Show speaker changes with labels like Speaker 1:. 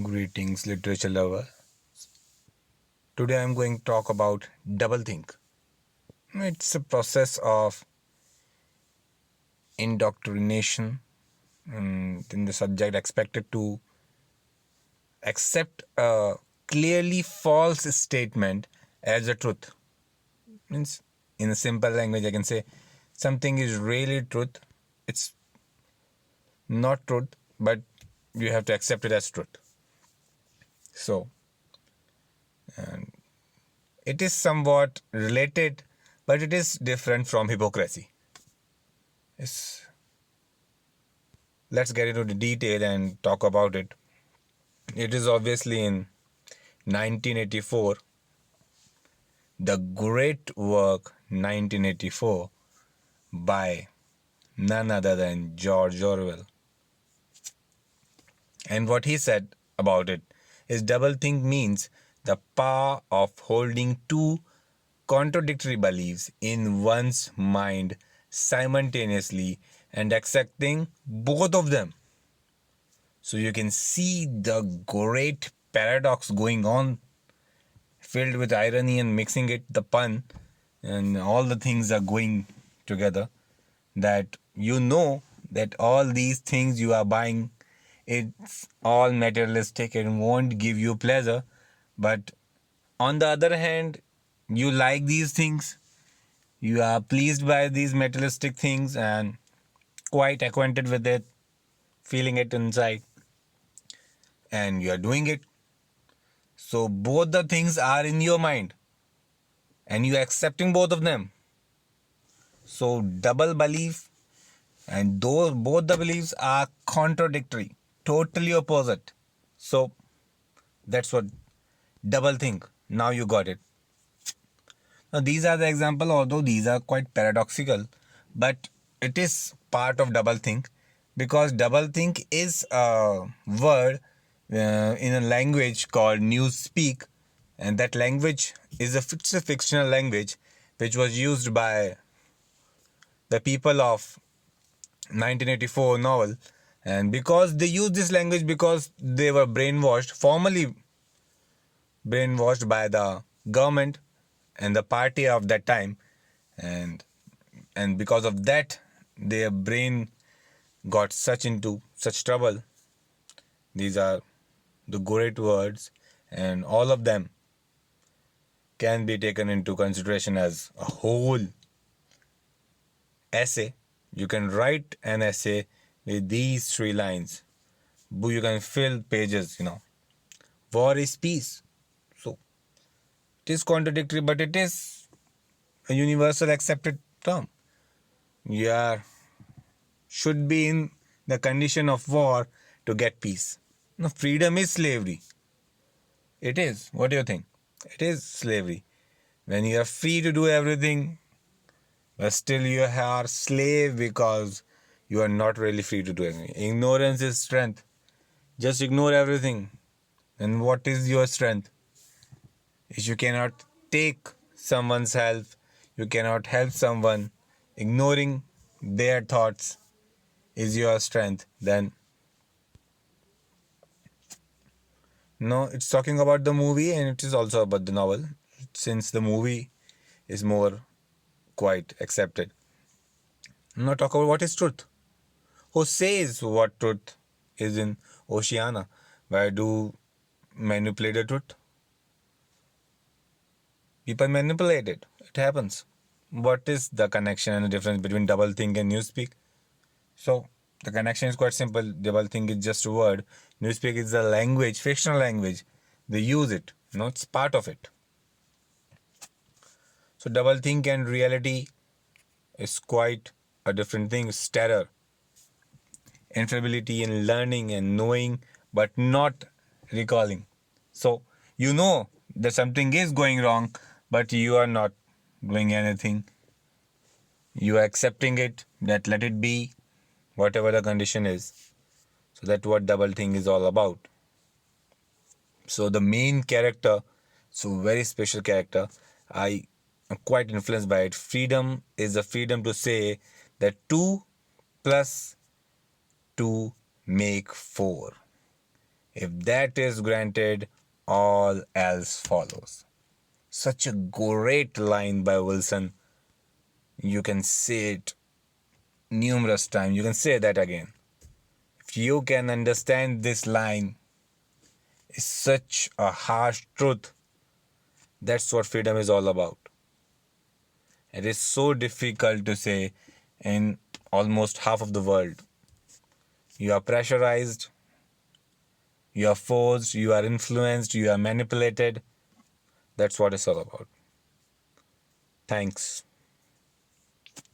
Speaker 1: Greetings, literature lover. Today I'm going to talk about doublethink. It's a process of indoctrination, in the subject expected to accept a clearly false statement as a truth. Means, in a simple language, I can say something is really truth. It's not truth, but you have to accept it as truth. So, it is somewhat related, but it is different from hypocrisy. It's Let's get into the detail and talk about it. It is obviously in 1984, the great work 1984 by none other than George Orwell. And what he said about it is doublethink means the power of holding two contradictory beliefs in one's mind simultaneously and accepting both of them. So you can see the great paradox going on, filled with irony and mixing it, the pun, and all the things are going together. That you know that all these things you are buying, it's all materialistic and won't give you pleasure. But on the other hand, you like these things, you are pleased by these materialistic things and quite acquainted with it, feeling it inside, and you are doing it. So both the things are in your mind and you are accepting both of them. So double belief, and those both the beliefs are contradictory, totally opposite. So that's what double think. Now you got it. Now these are the example, although these are quite paradoxical, but it is part of double think because double think is a word in a language called Newspeak, and that language is a fictional language which was used by the people of 1984 novel. And because they used this language, because they were brainwashed, formally brainwashed by the government and the party of that time, and because of that their brain got such into such trouble. These are the great words, and all of them can be taken into consideration as a whole essay. You can write an essay with these three lines. You can fill pages. War is peace. So it is contradictory, but it is a universal accepted term. You should be in the condition of war to get peace. No, freedom is slavery. It is. What do you think? It is slavery. When you are free to do everything, but still you are slave because you are not really free to do anything. Ignorance is strength. Just ignore everything. And what is your strength? If you cannot take someone's help, you cannot help someone, ignoring their thoughts is your strength, then no, it's talking about the movie and it is also about the novel, since the movie is more quite accepted. Now talk about what is truth. Who says what truth is in Oceania? Why do manipulate the truth? People manipulate it. It happens. What is the connection and the difference between doublethink and newspeak? So the connection is quite simple. Doublethink is just a word. Newspeak is a language, fictional language. They use it. It's part of it. So doublethink and reality is quite a different thing. It's terror, infallibility in learning and knowing, but not recalling. So you know that something is going wrong, but you are not doing anything. You are accepting it, that let it be, whatever the condition is. So that's what doublethink is all about. So the main character, so very special character, I am quite influenced by it. Freedom is the freedom to say that 2 plus 2 make 4. If that is granted, all else follows. Such a great line by Wilson. You can say it numerous times. You can say that again. If you can understand this line, it's such a harsh truth. That's what freedom is all about. It is so difficult to say in almost half of the world. You are pressurized, you are forced, you are influenced, you are manipulated. That's what it's all about. Thanks.